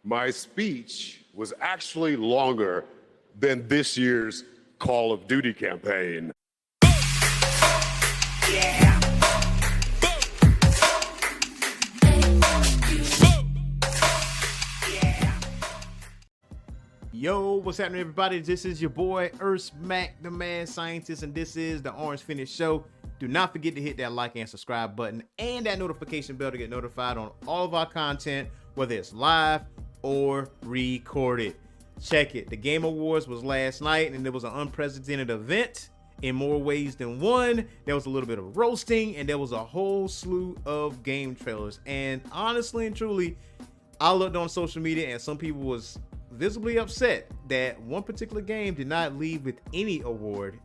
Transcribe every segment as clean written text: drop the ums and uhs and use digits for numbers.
My speech was actually longer than this year's Call of Duty campaign. Yo, what's happening, everybody? This is your boy Erskmac, the mad scientist, and this is the Orange Finish Show. Do not forget to hit that like and subscribe button and that notification bell to get notified on all of our content, whether it's live or recorded. Check it. The Game Awards was last night, and it was an unprecedented event in more ways than one. There was a little bit of roasting, and there was a whole slew of game trailers. And honestly and truly, I looked on social media, and some people was visibly upset that one particular game did not leave with any award.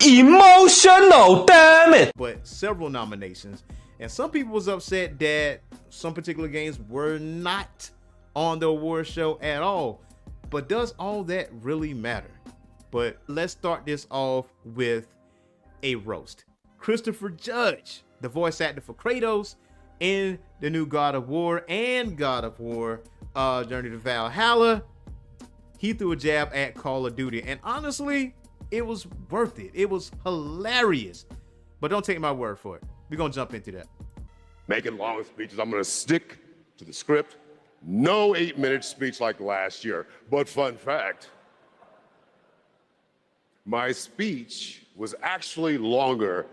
Emotional, damn it! But several nominations. And some people was upset that some particular games were not on the award show at all. But does all that really matter? But let's start this off with a roast. Christopher Judge, the voice actor for Kratos in the new God of War and God of War Journey to Valhalla, he threw a jab at Call of Duty. And honestly, it was worth it. It was hilarious. But don't take my word for it. We're going to jump into that. Making long speeches, I'm going to stick to the script. No 8-minute speech like last year. But fun fact, my speech was actually longer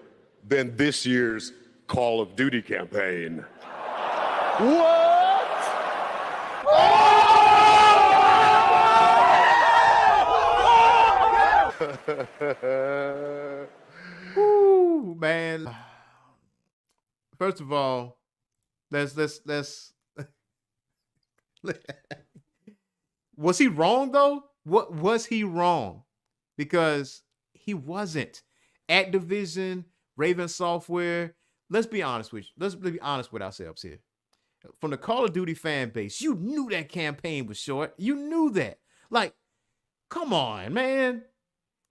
than this year's Call of Duty campaign. What? Ooh, man. First of all, let's was he wrong though? What was he wrong? Because he wasn't. Activision, Raven Software, let's be honest with you. Let's be honest with ourselves here. From the Call of Duty fan base, you knew that campaign was short. You knew that. Like, come on, man.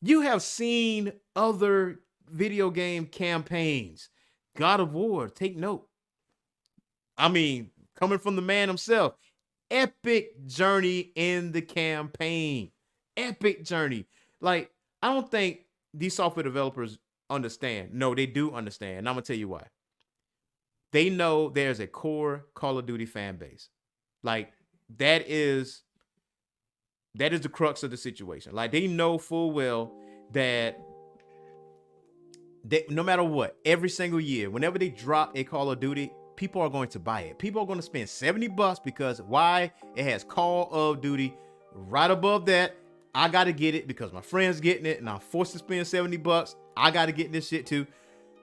You have seen other video game campaigns. God of War, take note. I mean, coming from the man himself, epic journey in the campaign. Epic journey. Like, I don't think these software developers understand. No, they do understand. And I'm going to tell you why. They know there's a core Call of Duty fan base. Like, that is the crux of the situation. Like, they know full well that no matter what, every single year, whenever they drop a Call of Duty, people are going to buy it. People are going to spend $70 because why? It has Call of Duty right above that. I got to get it because my friend's getting it and I'm forced to spend $70. I got to get this shit too.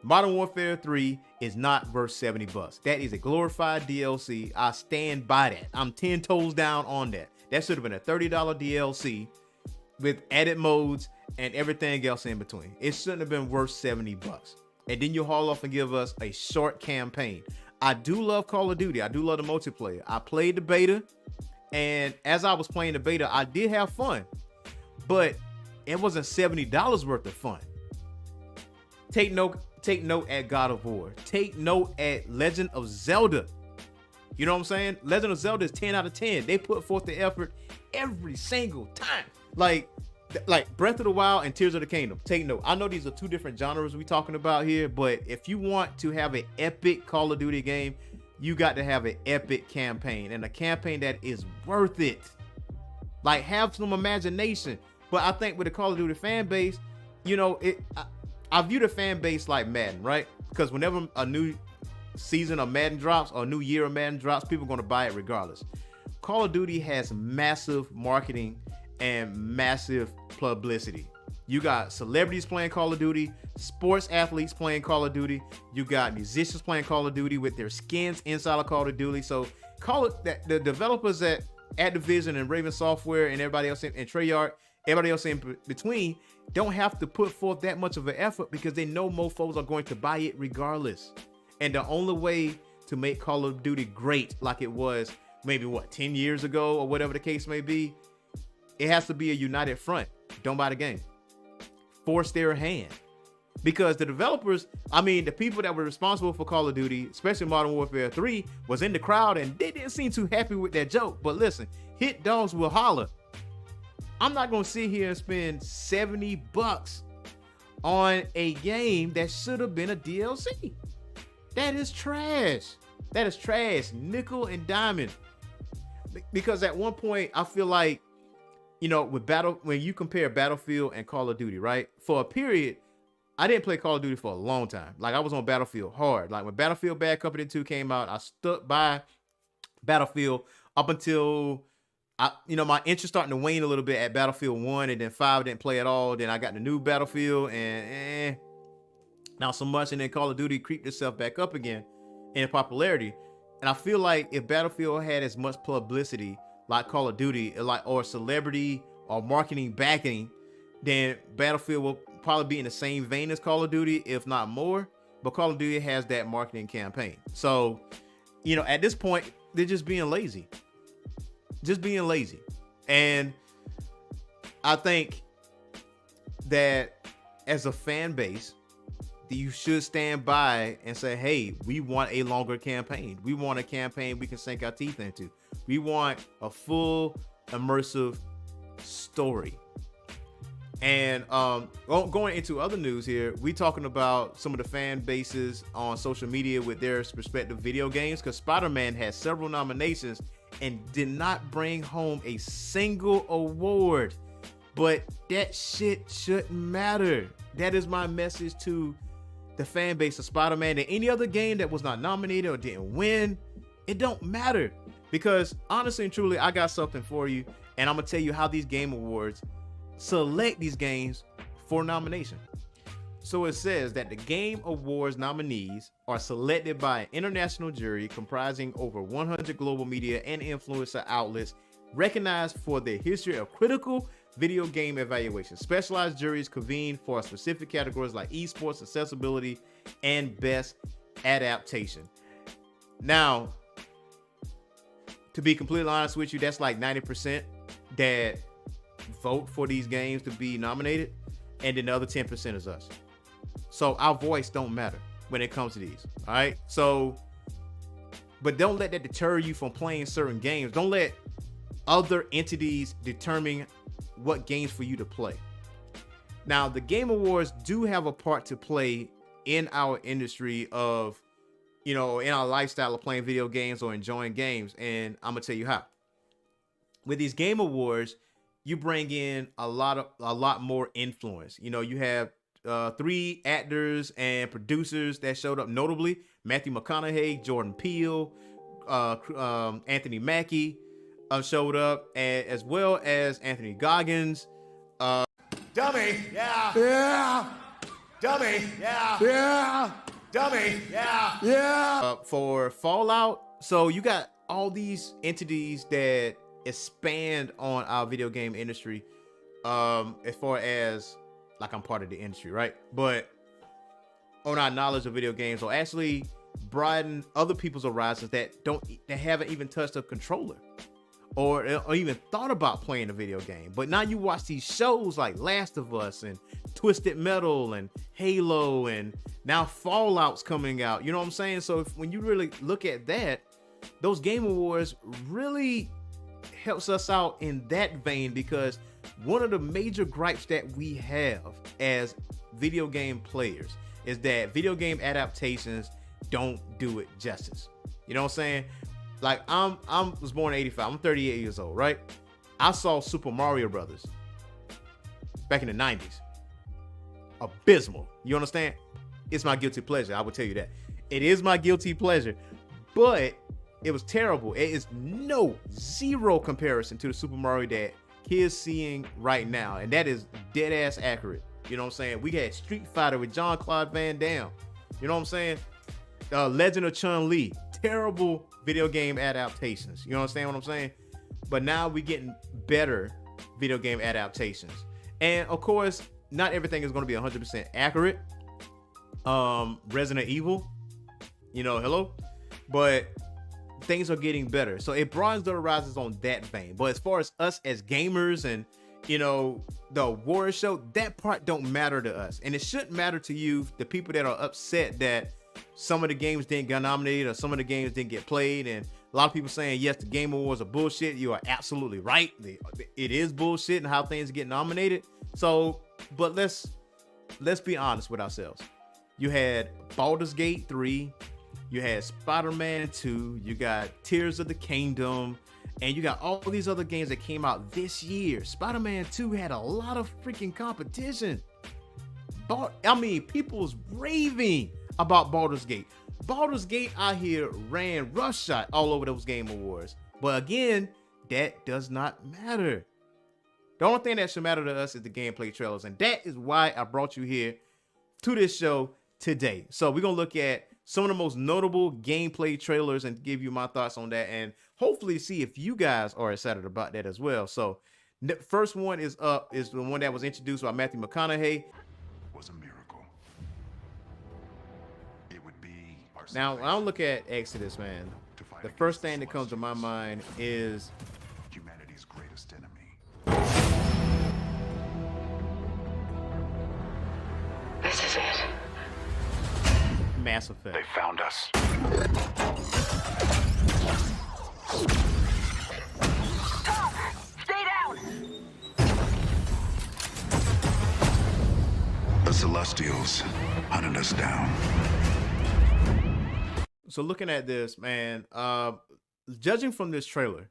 Modern Warfare 3 is not worth $70. That is a glorified DLC. I stand by that. I'm 10 toes down on that. That should have been a $30 DLC with added modes and everything else in between. It shouldn't have been worth $70. And then you haul off and give us a short campaign. I do love Call of Duty. I do love the multiplayer. I played the beta, and as I was playing the beta, I did have fun. But it wasn't $70 worth of fun. Take note at God of War. Take note at Legend of Zelda. You know what I'm saying? Legend of Zelda is 10 out of 10. They put forth the effort every single time. Like Breath of the Wild and Tears of the Kingdom. Take note. I know these are two different genres we talking about here, but if you want to have an epic Call of Duty game, you got to have an epic campaign, and a campaign that is worth it. Like, have some imagination. But I think with the Call of Duty fan base, you know, I view the fan base like Madden, right? Because whenever a new season of Madden drops or a new year of Madden drops, people are going to buy it regardless. Call of Duty has massive marketing and massive publicity. You got celebrities playing Call of Duty, sports athletes playing Call of Duty. You got musicians playing Call of Duty with their skins inside of Call of Duty. So the developers at Activision and Raven Software and everybody else and Treyarch, everybody else in between, don't have to put forth that much of an effort because they know mofos are going to buy it regardless. And the only way to make Call of Duty great, like it was maybe 10 years ago or whatever the case may be, it has to be a united front. Don't buy the game. Force their hand. Because the developers, I mean, the people that were responsible for Call of Duty, especially Modern Warfare 3, was in the crowd and they didn't seem too happy with that joke. But listen, hit dogs will holler. I'm not gonna sit here and spend $70 on a game that should have been a DLC. That is trash. That is trash. Nickel and diamond. Because at one point, I feel like, you know, when you compare Battlefield and Call of Duty, right? For a period, I didn't play Call of Duty for a long time. Like, I was on Battlefield hard. Like, when Battlefield Bad Company 2 came out, I stuck by Battlefield up until my interest starting to wane a little bit at Battlefield 1, and then 5 didn't play at all. Then I got the new Battlefield, and not so much. And then Call of Duty creeped itself back up again in popularity. And I feel like if Battlefield had as much publicity like Call of Duty, or celebrity or marketing backing, then Battlefield will probably be in the same vein as Call of Duty, if not more. But Call of Duty has that marketing campaign. So, you know, at this point, they're just being lazy. Just being lazy. And I think that as a fan base, you should stand by and say, hey, we want a longer campaign. We want a campaign we can sink our teeth into. We want a full immersive story. And going into other news here, we talking about some of the fan bases on social media with their respective video games, because Spider-Man had several nominations and did not bring home a single award. But that shit shouldn't matter. That is my message to the fan base of Spider-Man. And any other game that was not nominated or didn't win, it don't matter. Because honestly and truly, I got something for you, and I'm gonna tell you how these game awards select these games for nomination. So it says that the Game Awards nominees are selected by an international jury comprising over 100 global media and influencer outlets recognized for their history of critical video game evaluation. Specialized juries convene for specific categories like esports, accessibility, and best adaptation. Now, to be completely honest with you, that's like 90% that vote for these games to be nominated, and then the other 10% is us. So our voice don't matter when it comes to these. All right. So, but don't let that deter you from playing certain games. Don't let other entities determine what games for you to play. Now, the Game Awards do have a part to play in our industry of, you know, in our lifestyle of playing video games or enjoying games. And I'm gonna tell you how. With these Game Awards, you bring in a lot more influence. You know, you have 3 actors and producers that showed up, notably Matthew McConaughey, Jordan Peele, Anthony Mackie showed up, as well as Anthony Goggins. Dummy, yeah. Yeah. Dummy, yeah. Yeah. Dummy, yeah. Yeah. For Fallout. So you got all these entities that expand on our video game industry, as far as like I'm part of the industry, right? But on our knowledge of video games, or actually broaden other people's horizons that haven't even touched a controller or even thought about playing a video game. But now you watch these shows like Last of Us and Twisted Metal and Halo, and now Fallout's coming out. You know what I'm saying? So when you really look at that, those Game Awards really helps us out in that vein, because one of the major gripes that we have as video game players is that video game adaptations don't do it justice. You know what I'm saying? Like, I was born in 85. I'm 38 years old, right? I saw Super Mario Brothers back in the 90s. Abysmal. You understand? It's my guilty pleasure. I will tell you that. It is my guilty pleasure. But it was terrible. It is zero comparison to the Super Mario that kids seeing right now. And that is dead ass accurate. You know what I'm saying? We had Street Fighter with Jean-Claude Van Damme. You know what I'm saying? Legend of Chun-Li. Terrible video game adaptations. You understand what I'm saying? But now we're getting better video game adaptations. And of course, not everything is going to be 100% accurate. Resident Evil, you know, hello. But things are getting better. So it broadens the horizons on that vein. But as far as us as gamers and, you know, the award show, that part don't matter to us. And it shouldn't matter to you, the people that are upset that some of the games didn't get nominated or some of the games didn't get played. And A lot of people saying, yes, the Game Awards are bullshit. You are absolutely right. It is bullshit and how things get nominated. So, but let's be honest with ourselves. You had Baldur's Gate 3, you had Spider-Man 2, you got Tears of the Kingdom, and you got all these other games that came out this year. Spider-Man 2 had a lot of freaking competition. People was raving about Baldur's Gate. Baldur's Gate out here ran roughshod all over those Game Awards. But again, that does not matter. The only thing that should matter to us is the gameplay trailers. And that is why I brought you here to this show today. So we're going to look at some of the most notable gameplay trailers and give you my thoughts on that. And hopefully see if you guys are excited about that as well. So the first one is up, is the one that was introduced by Matthew McConaughey. Was a miracle. It would be our Now, when I look at Exodus, man, the first thing that comes to my mind is humanity's greatest enemy. This is it. Mass Effect. They found us. Stop! Stay down! The Celestials hunted us down. So looking at this, man, judging from this trailer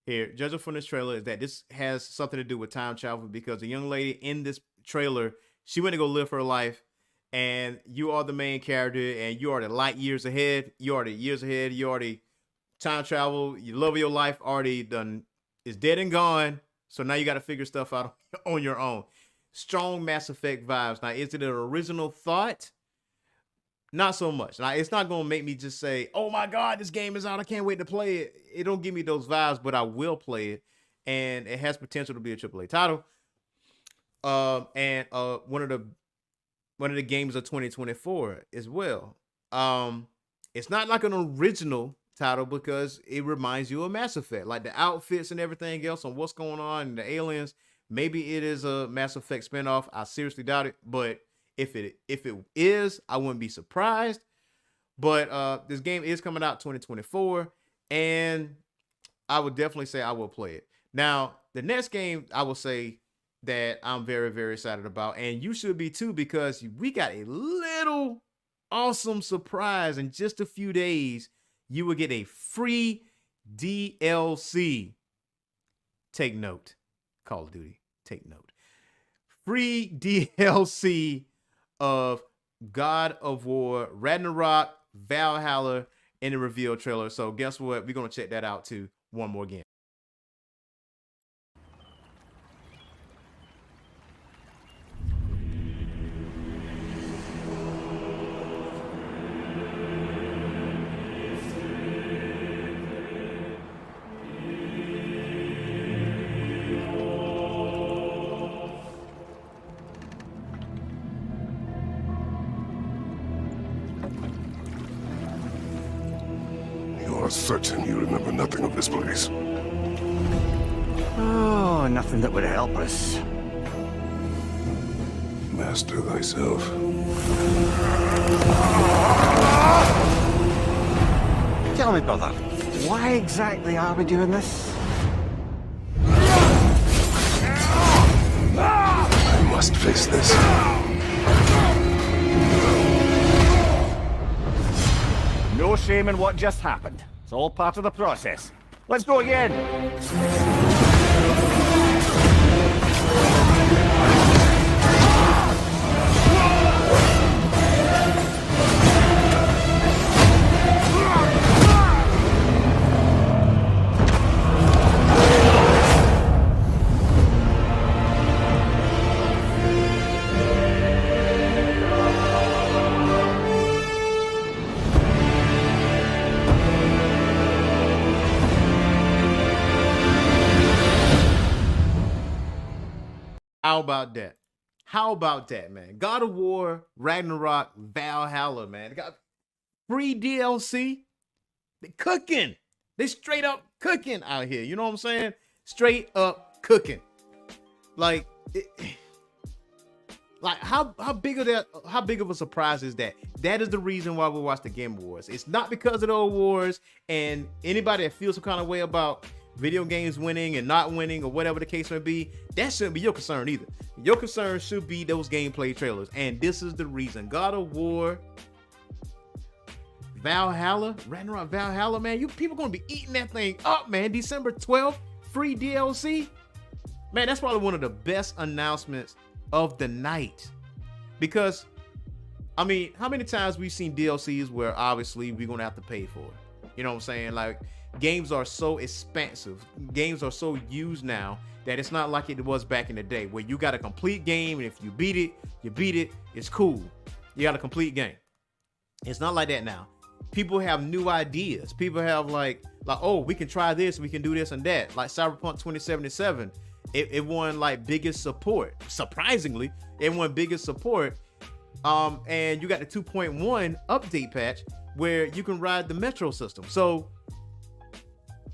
is that this has something to do with time travel, because the young lady in this trailer, she went to go live her life, and you are the main character, and you are the light years ahead. You are the years ahead. You already time travel. Your love of your life already done is dead and gone. So now you got to figure stuff out on your own. Strong Mass Effect vibes. Now, is it an original thought? Not so much. Now, it's not going to make me just say, oh my God, this game is out, I can't wait to play it. It don't give me those vibes, but I will play it. And it has potential to be a AAA title. And one of the games of 2024 as well. It's not like an original title because it reminds you of Mass Effect. Like the outfits and everything else on what's going on and the aliens. Maybe it is a Mass Effect spinoff. I seriously doubt it. But if it is, I wouldn't be surprised. But this game is coming out 2024, and I would definitely say I will play it. Now, the next game I will say that I'm very, very excited about, and you should be too, because we got a little awesome surprise. In just a few days, you will get a free DLC. Take note, Call of Duty, take note. Free DLC of God of War, Ragnarok, Valhalla in the reveal trailer. So guess what? We're going to check that out too one more again. You are certain you remember nothing of this place? Oh, nothing that would help us. Master thyself. Tell me, brother, why exactly are we doing this? I must face this. No shame in what just happened. It's all part of the process. Let's go again. How about that? How about that, man? God of War, Ragnarok, Valhalla, man. They got free DLC. They cooking. They straight up cooking out here. You know what I'm saying? Straight up cooking. Like Like how big of a surprise is that? That is the reason why we watch the Game Awards. It's not because of the awards, and anybody that feels some kind of way about video games winning and not winning or whatever the case may be, that shouldn't be your concern either. Your concern should be those gameplay trailers, and this is the reason. God of War Valhalla, Ragnarok Valhalla, man, you people gonna be eating that thing up, man. December 12th, free DLC. Man, that's probably one of the best announcements of the night. Because, I mean, how many times we've seen DLCs where obviously we're gonna have to pay for it? You know what I'm saying? Like, games are so expansive. Games are so used now that it's not like it was back in the day where you got a complete game, and if you beat it, it's cool. You got a complete game. It's not like that now. People have new ideas. People have like, oh, we can try this, we can do this and that. Like Cyberpunk 2077, it won like biggest support. Surprisingly, it won biggest support. And you got the 2.1 update patch where you can ride the Metro system. So,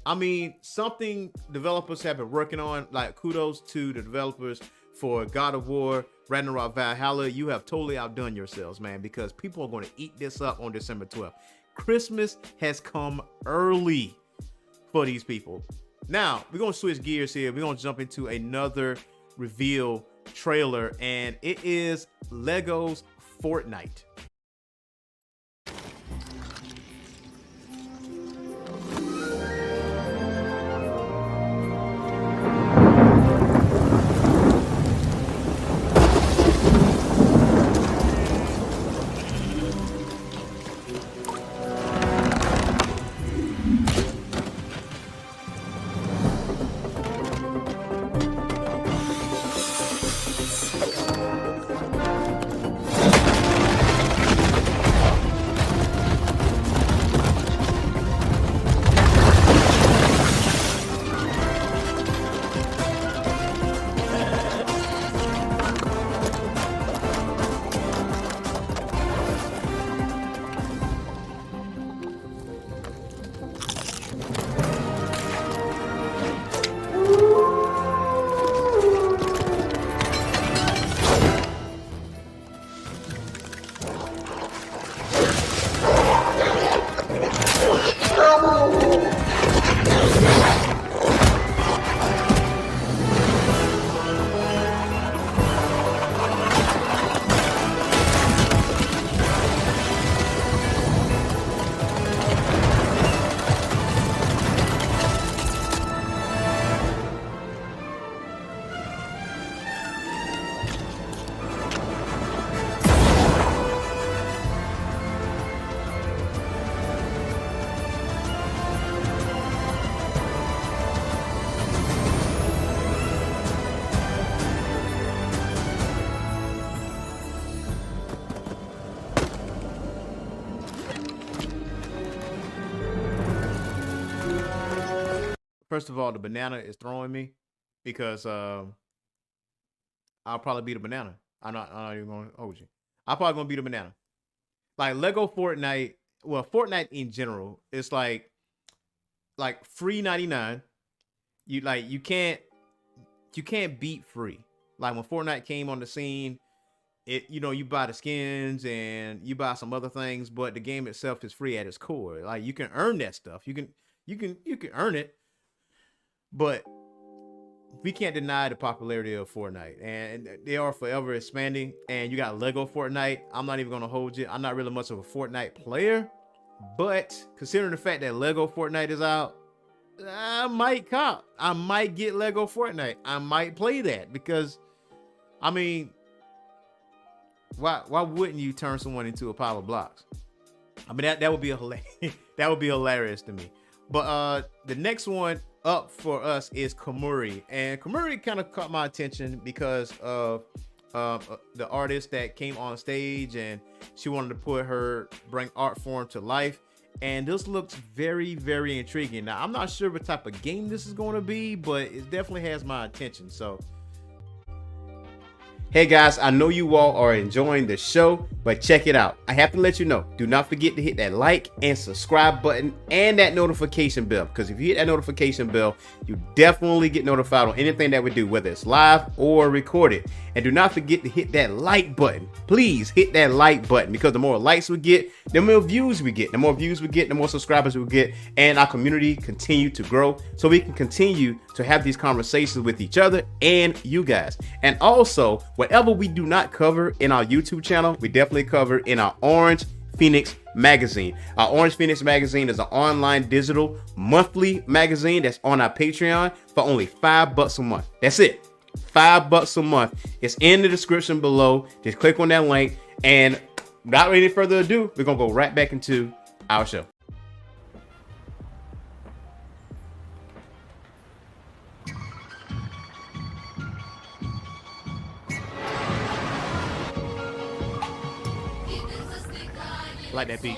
I mean, something developers have been working on. Like, kudos to the developers for God of War Ragnarok Valhalla. You have totally outdone yourselves, man, because people are going to eat this up on December 12th. Christmas has come early for these people. Now, we're going to switch gears here. We're going to jump into another reveal trailer, and it is Lego's Fortnite. First of all, the banana is throwing me because I'll probably beat a banana. I'm not even gonna hold you. I'm probably gonna beat a banana. Like Lego Fortnite, well, Fortnite in general, it's like free 99. You can't beat free. Like when Fortnite came on the scene, you buy the skins and you buy some other things, but the game itself is free at its core. Like you can earn that stuff. You can earn it. But we can't deny the popularity of Fortnite, and they are forever expanding. And you got Lego Fortnite. I'm not even gonna hold you. I'm not really much of a Fortnite player, but considering the fact that Lego Fortnite is out, I might cop. I might get Lego Fortnite. I might play that because, I mean, why wouldn't you turn someone into a pile of blocks? I mean that would be that would be hilarious to me. But the next one up for us is Kamuri, and Kamuri kind of caught my attention because of the artist that came on stage, and she wanted to bring art form to life, and this looks very, very intriguing. Now I'm not sure what type of game this is going to be, but it definitely has my attention. So Hey guys, I know you all are enjoying the show, but check it out. I have to let you know, do not forget to hit that like and subscribe button and that notification bell, because if you hit that notification bell, you definitely get notified on anything that we do, whether it's live or recorded. And do not forget to hit that like button. Please hit that like button, because the more likes we get, the more views we get. The more views we get, the more subscribers we get, and our community continue to grow, so we can continue to have these conversations with each other and you guys. And also, whatever we do not cover in our YouTube channel, we definitely cover in our Orange Phoenix magazine. Our Orange Phoenix magazine is an online digital monthly magazine that's on our Patreon for only $5 a month. That's it. $5 a month. It's in the description below. Just click on that link. And without any further ado, we're gonna go right back into our show. Like that beat.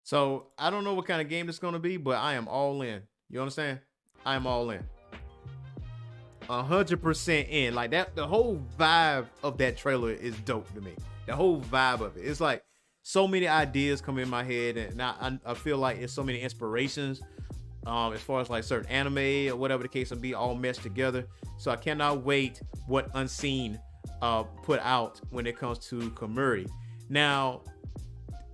So I don't know what kind of game it's gonna be, but I am all in. You understand? I am all in. 100% in. Like that, the whole vibe of that trailer is dope to me. The whole vibe of it. It's like so many ideas come in my head, and I feel like it's so many inspirations. As far as like certain anime or whatever the case may be, all meshed together. So I cannot wait what Unseen put out when it comes to Kamuri. Now,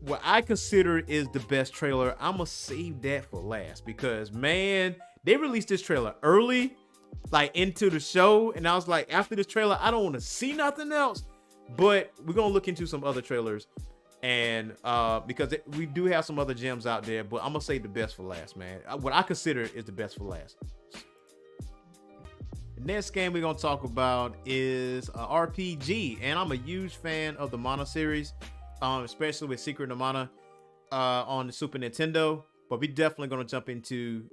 what I consider is the best trailer, I'm gonna save that for last, because man, they released this trailer early, like into the show, and I was like, after this trailer, I don't want to see nothing else. But we're gonna look into some other trailers, and because we do have some other gems out there, but I'm gonna save the best for last, man. What I consider is the best for last. The next game we're gonna talk about is a RPG, and I'm a huge fan of the Mana series. Especially with Secret of Mana on the Super Nintendo, but we definitely gonna jump into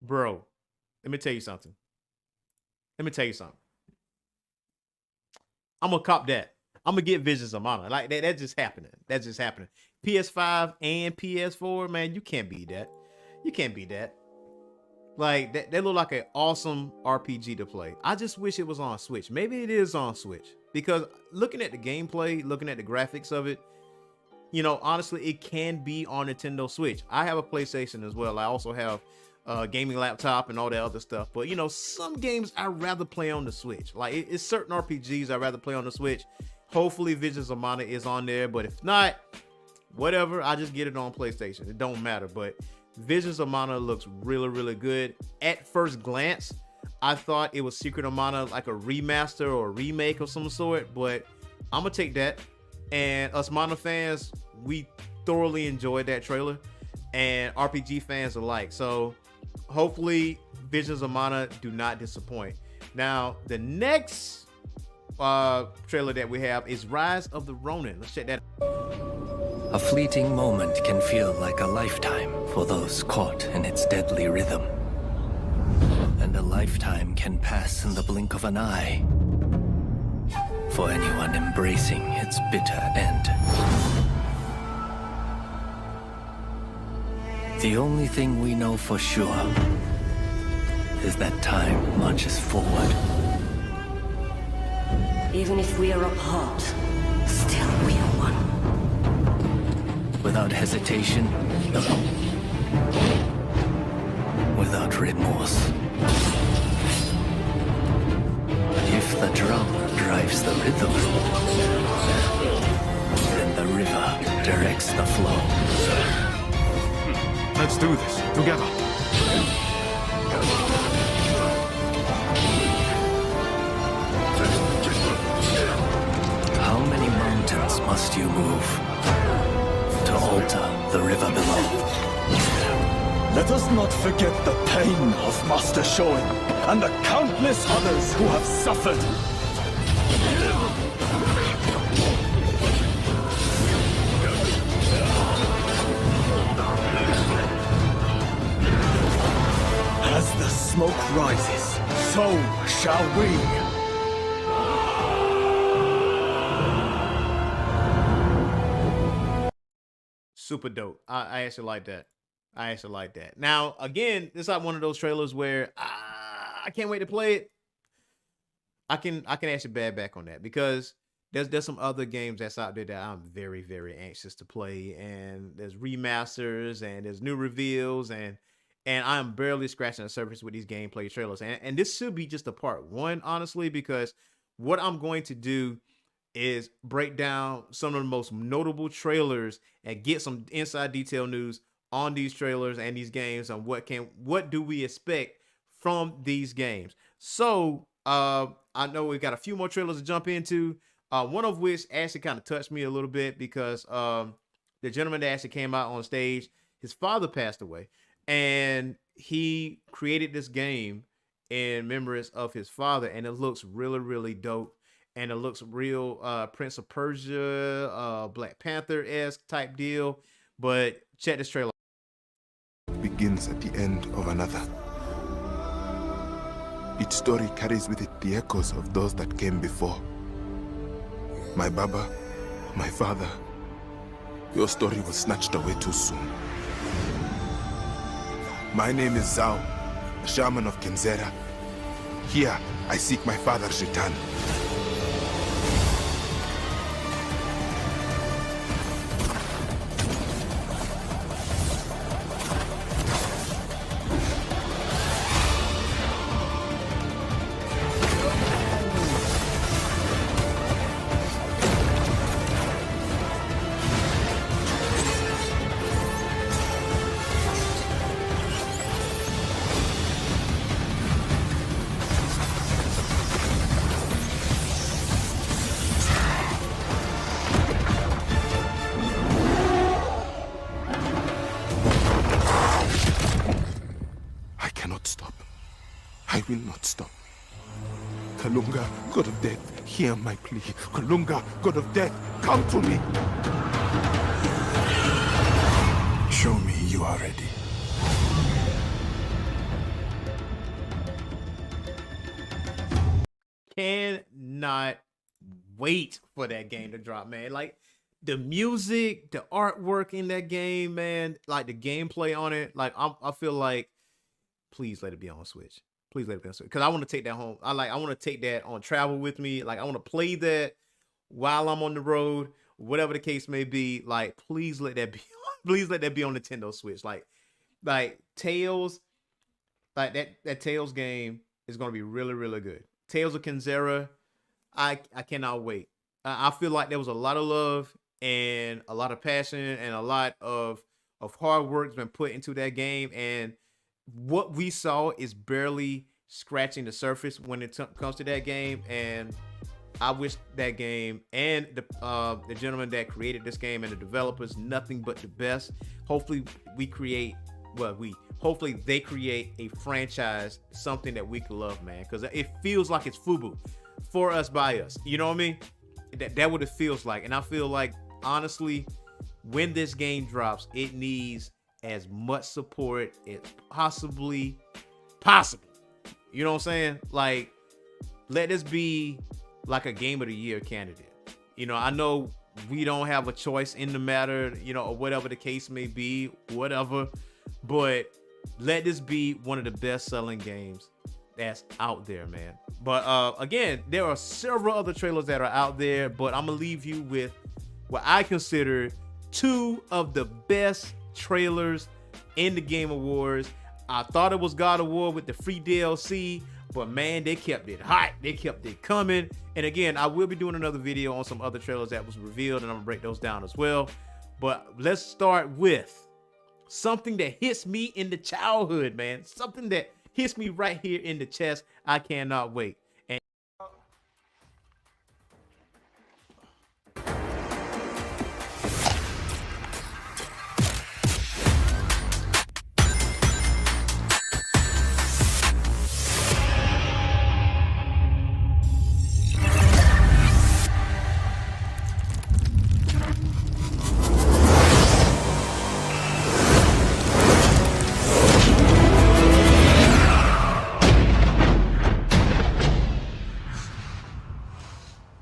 bro. Let me tell you something. I'm gonna cop that. I'm gonna get Visions of Mana. Like that. That's just happening. PS5 and PS4, man. You can't beat that. Like that look like an awesome RPG to play. I just wish it was on Switch. Maybe it is on Switch, because looking at the gameplay, looking at the graphics of it, you know, honestly, it can be on Nintendo Switch. I have a PlayStation as well. I also have a gaming laptop and all that other stuff. But, you know, some games I'd rather play on the Switch. Like, it's certain RPGs I'd rather play on the Switch. Hopefully, Visions of Mana is on there. But if not, whatever, I just get it on PlayStation. It don't matter. But Visions of Mana looks really, really good. At first glance, I thought it was Secret of Mana, like a remaster or a remake of some sort. But I'm gonna take that. And us Mana fans, we thoroughly enjoyed that trailer, and RPG fans alike. So hopefully Visions of Mana do not disappoint. Now, the next trailer that we have is Rise of the Ronin. Let's check that out. A fleeting moment can feel like a lifetime for those caught in its deadly rhythm. And a lifetime can pass in the blink of an eye for anyone embracing its bitter end. The only thing we know for sure is that time marches forward. Even if we are apart, still we are one. Without hesitation, without remorse. If the drum drives the rhythm, then the river directs the flow. Let's do this together. How many mountains must you move to alter the river below? Let us not forget the pain of Master Shoin and the countless others who have suffered. As the smoke rises, so shall we. Super dope. I actually like that. I actually like that. Now, again, it's like one of those trailers where I can't wait to play it. I can actually bad back on that because there's some other games that's out there that I'm very, very anxious to play, and there's remasters and there's new reveals, and I'm barely scratching the surface with these gameplay trailers. And this should be just a part one, honestly, because what I'm going to do is break down some of the most notable trailers and get some inside detail news on these trailers and these games on what do we expect from these games. So I know we've got a few more trailers to jump into, one of which actually kind of touched me a little bit because the gentleman that actually came out on stage, his father passed away, and he created this game in memories of his father, and it looks really, really dope. And it looks real Prince of Persia, Black Panther-esque type deal. But check this trailer. Begins at the end of another. Each story carries with it the echoes of those that came before. My Baba, my father, your story was snatched away too soon. My name is Zhao, a shaman of Kenzera. Here, I seek my father's return. I will not stop. Kalunga, God of Death, hear my plea. Kalunga, God of Death, come to me. Show me you are ready. Cannot wait for that game to drop, man. Like the music, the artwork in that game, man, like the gameplay on it, like I feel like please let it be on Switch. Please let it be on Switch. Because I want to take that home. I want to take that on travel with me. Like I want to play that while I'm on the road, whatever the case may be. Like, please let that be please let that be on Nintendo Switch. Like Tales, like that Tales game is gonna be really, really good. Tales of Kenzera, I cannot wait. I feel like there was a lot of love and a lot of passion and a lot of hard work has been put into that game, and what we saw is barely scratching the surface when it comes to that game. And I wish that game and the gentleman that created this game and the developers nothing but the best. Hopefully we create, hopefully they create a franchise, something that we can love, man. Because it feels like it's FUBU, for us, by us. You know what I mean? That what it feels like. And I feel like, honestly, when this game drops, it needs as much support as possibly possible. You know what I'm saying? Like, let this be like a Game of the Year candidate. You know, I know we don't have a choice in the matter, you know, or whatever the case may be, whatever. But let this be one of the best-selling games that's out there, man. But again, there are several other trailers that are out there, but I'm gonna leave you with what I consider 2 of the best trailers in the Game Awards. I thought it was God of War with the free DLC, but man, they kept it hot. They kept it coming. And again, I will be doing another video on some other trailers that was revealed, and I'm gonna break those down as well. But let's start with something that hits me in the childhood, man. Something that hits me right here in the chest. I cannot wait. And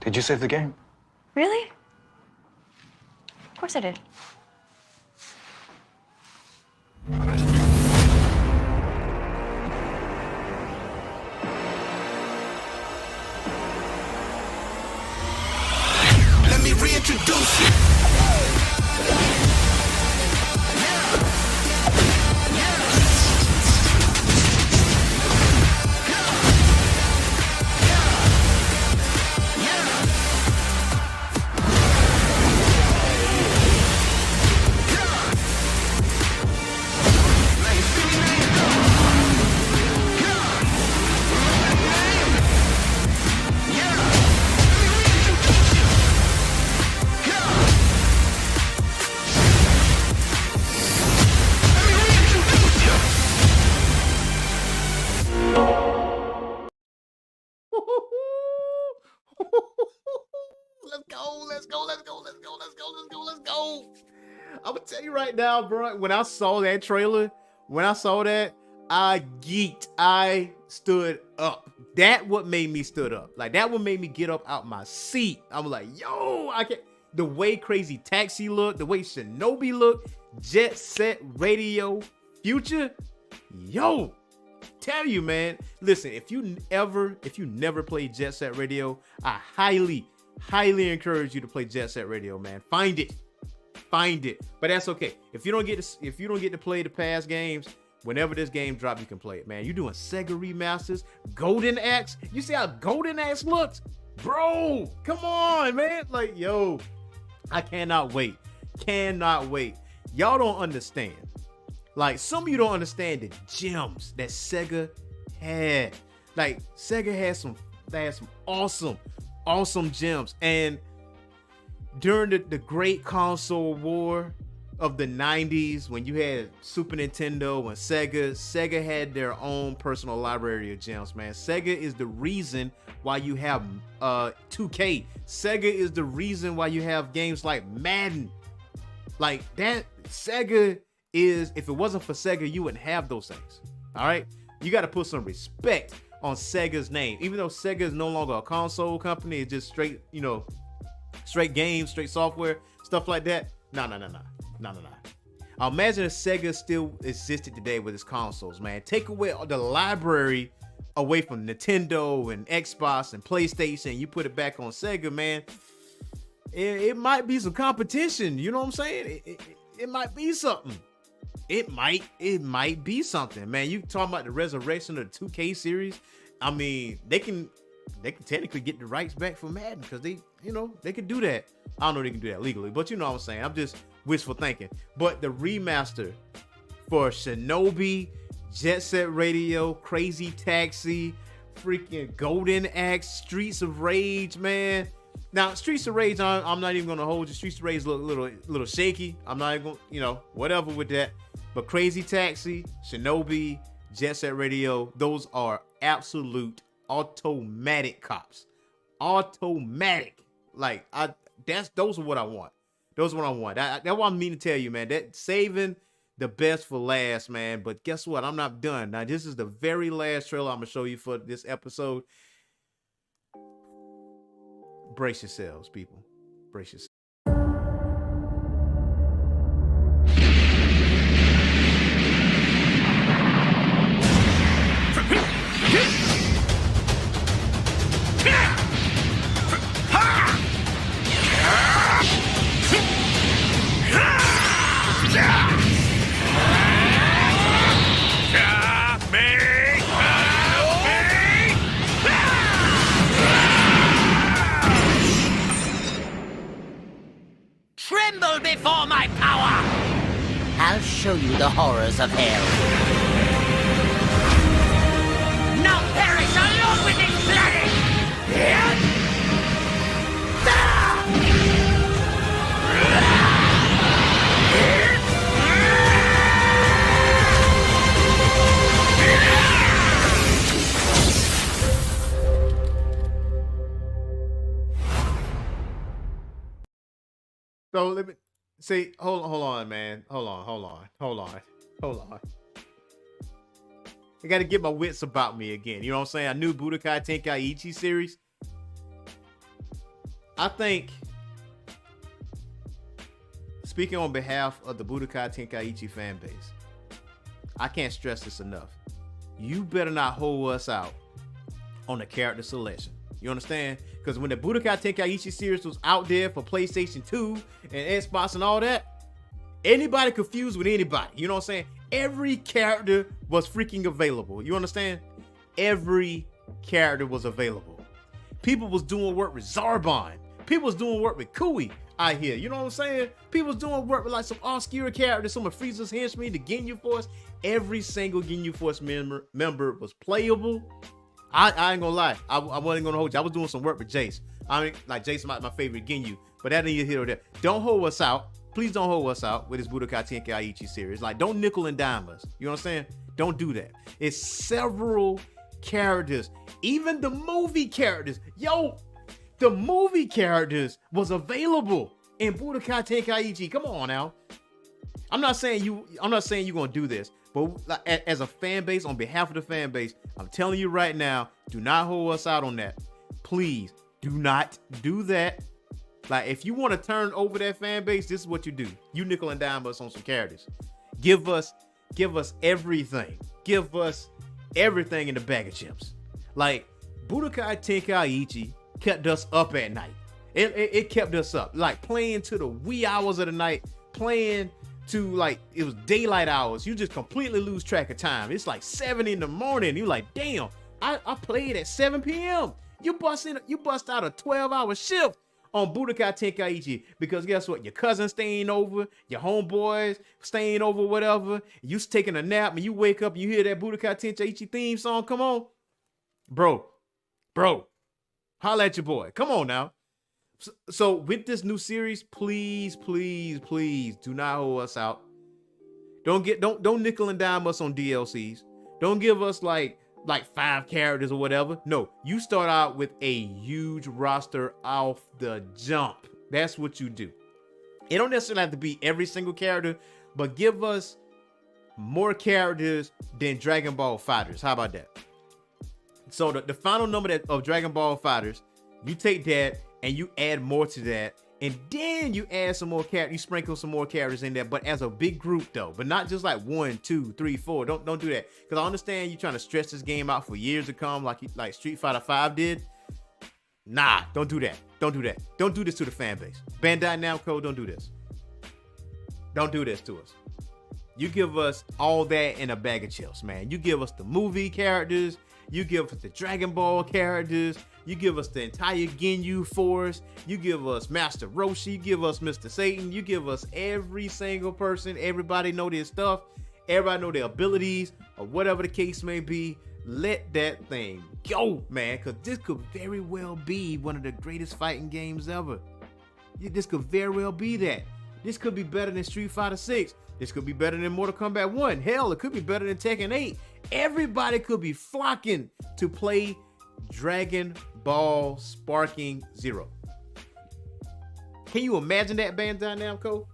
Did you save the game? Really? Of course I did. Let me reintroduce you. Let's go. I'm gonna tell you right now, bro. When I saw that trailer, I geeked. I stood up. That what made me stood up. Like, that what made me get up out my seat. I was like, yo, I can't. The way Crazy Taxi looked, the way Shinobi looked, Jet Set Radio Future, yo. Tell you, man. Listen, if you never played Jet Set Radio, I highly encourage you to play Jet Set Radio, man. Find it. But that's okay. If you don't get to play the past games, whenever this game drops, you can play it, man. You're doing Sega remasters, Golden Axe. You see how Golden Axe looks, bro? Come on, man. Like, yo, I cannot wait. Y'all don't understand. Like, some of you don't understand the gems that Sega had. Like, Sega had some awesome gems. And during the great console war of the 90s, when you had Super Nintendo and Sega had their own personal library of gems, man. Sega is the reason why you have 2K. Sega is the reason why you have games like Madden. Like, that Sega is, if it wasn't for Sega, you wouldn't have those things. All right, you got to put some respect on Sega's name. Even though Sega is no longer a console company, it's just straight, you know, straight games, straight software, stuff like that. No. Imagine if Sega still existed today with its consoles, man. Take away the library away from Nintendo and Xbox and PlayStation, you put it back on Sega, man. It might be some competition. You know what I'm saying? It might be something. It might be something, man. You talking about the resurrection of the 2K series? I mean, they can technically get the rights back for Madden, because they can do that. I don't know if they can do that legally, but you know what I'm saying. I'm just wishful thinking. But the remaster for Shinobi, Jet Set Radio, Crazy Taxi, freaking Golden Axe, Streets of Rage, man. Now, Streets of Rage, I'm not even gonna hold you. Streets of Rage look a little shaky. I'm not even gonna, whatever with that. But Crazy Taxi, Shinobi, Jet Set Radio, those are absolute automatic cops. Automatic. Like, those are what I want. Those are what I want. That's what I mean to tell you, man. That saving the best for last, man. But guess what? I'm not done. Now, this is the very last trailer I'm gonna show you for this episode. Brace yourselves, people. Brace yourselves. Tremble before my power! I'll show you the horrors of hell. Now perish alone with this planet! So let me see. Hold on, man. Hold on. I got to get my wits about me again. You know what I'm saying? I knew Budokai Tenkaichi series. I think, speaking on behalf of the Budokai Tenkaichi fan base, I can't stress this enough. You better not hold us out on the character selection. You understand? Because when the Budokai Tenkaichi series was out there for PlayStation 2 and Xbox and all that, anybody confused with anybody. You know what I'm saying? Every character was freaking available. You understand? Every character was available. People was doing work with Zarbon. People was doing work with Kui out here. You know what I'm saying? People was doing work with like some obscure characters, some of Frieza's henchmen, the Ginyu Force. Every single Ginyu Force member was playable. I ain't gonna lie. I wasn't gonna hold you. I was doing some work with Jace. I mean, like Jace my favorite Ginyu, but that ain't here or there. Don't hold us out. Please don't hold us out with this Budokai Tenkaichi series. Like, don't nickel and dime us. You know what I'm saying? Don't do that. It's several characters, even the movie characters. Yo, the movie characters was available in Budokai Tenkaichi. Come on now. I'm not saying you're gonna do this, but as a fan base, on behalf of the fan base, I'm telling you right now, do not hold us out on that. Please do not do that. Like, if you want to turn over that fan base, this is what you do. You nickel and dime us on some characters. Give us everything. Give us everything in the bag of chips. Like, Budokai Tenkaichi kept us up at night. It kept us up. Like, playing to the wee hours of the night, playing to, like, it was daylight hours. You just completely lose track of time. It's like 7 in the morning. You like, damn, I played at 7 p.m. You bust out a 12-hour shift on Budokai Tenkaichi because guess what? Your cousin staying over, your homeboys staying over, whatever. You taking a nap and you wake up and you hear that Budokai Tenkaichi theme song. Come on, bro, holla at your boy. Come on now. So with this new series, please do not hold us out. Don't nickel and dime us on DLCs. Don't give us like 5 characters or whatever. No, you start out with a huge roster off the jump. That's what you do. It don't necessarily have to be every single character, but give us more characters than Dragon Ball Fighters. How about that? So the final number of Dragon Ball Fighters, you take that and you add more to that, and then you add some more characters. You sprinkle some more characters in there, but as a big group though, but not just like 1, 2, 3, 4. Don't do that, because I understand you trying to stretch this game out for years to come, like Street Fighter 5 did. Nah, don't do that. Don't do that. Don't do this to the fan base. Bandai Namco, don't do this. Don't do this to us. You give us all that in a bag of chips, man. You give us the movie characters. You give us the Dragon Ball characters. You give us the entire Ginyu Force. You give us Master Roshi. You give us Mr. Satan. You give us every single person. Everybody know their stuff. Everybody know their abilities or whatever the case may be. let that thing go, man, because this could very well be one of the greatest fighting games ever. This could very well be that. This could be better than Street Fighter 6. This could be better than Mortal Kombat 1. Hell, it could be better than Tekken 8. Everybody could be flocking to play Dragon Ball Sparking Zero. Can you imagine that, Bandai Namco?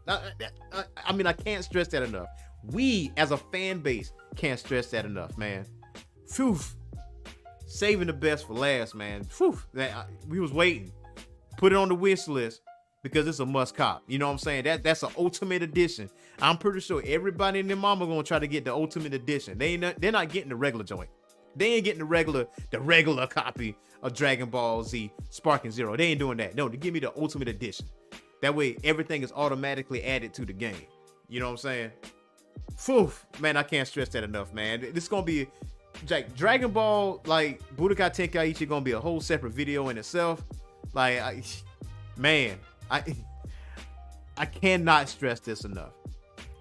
I mean, I can't stress that enough. We, as a fan base, can't stress that enough, man. Phew. Saving the best for last, man. Phew. We was waiting. Put it on the wish list because it's a must cop. You know what I'm saying? That's an ultimate edition. I'm pretty sure everybody and their mama gonna try to get the ultimate edition. They're not getting the regular joint. They ain't getting the regular copy of Dragon Ball Z Sparking Zero. They ain't doing that. No, they give me the ultimate edition. That way everything is automatically added to the game. You know what I'm saying? Phew, man, I can't stress that enough, man. This is gonna be like Dragon Ball, like Budokai Tenkaichi, gonna be a whole separate video in itself. Like, I cannot stress this enough.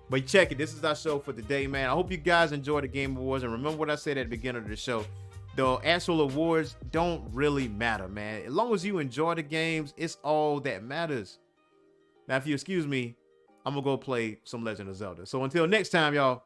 But check it, this is our show for today, man. I hope you guys enjoy the Game Awards, and remember what I said at the beginning of the show. The actual awards don't really matter, man. As long as you enjoy the games, it's all that matters. Now, if you excuse me, I'm gonna go play some Legend of Zelda. So until next time, y'all,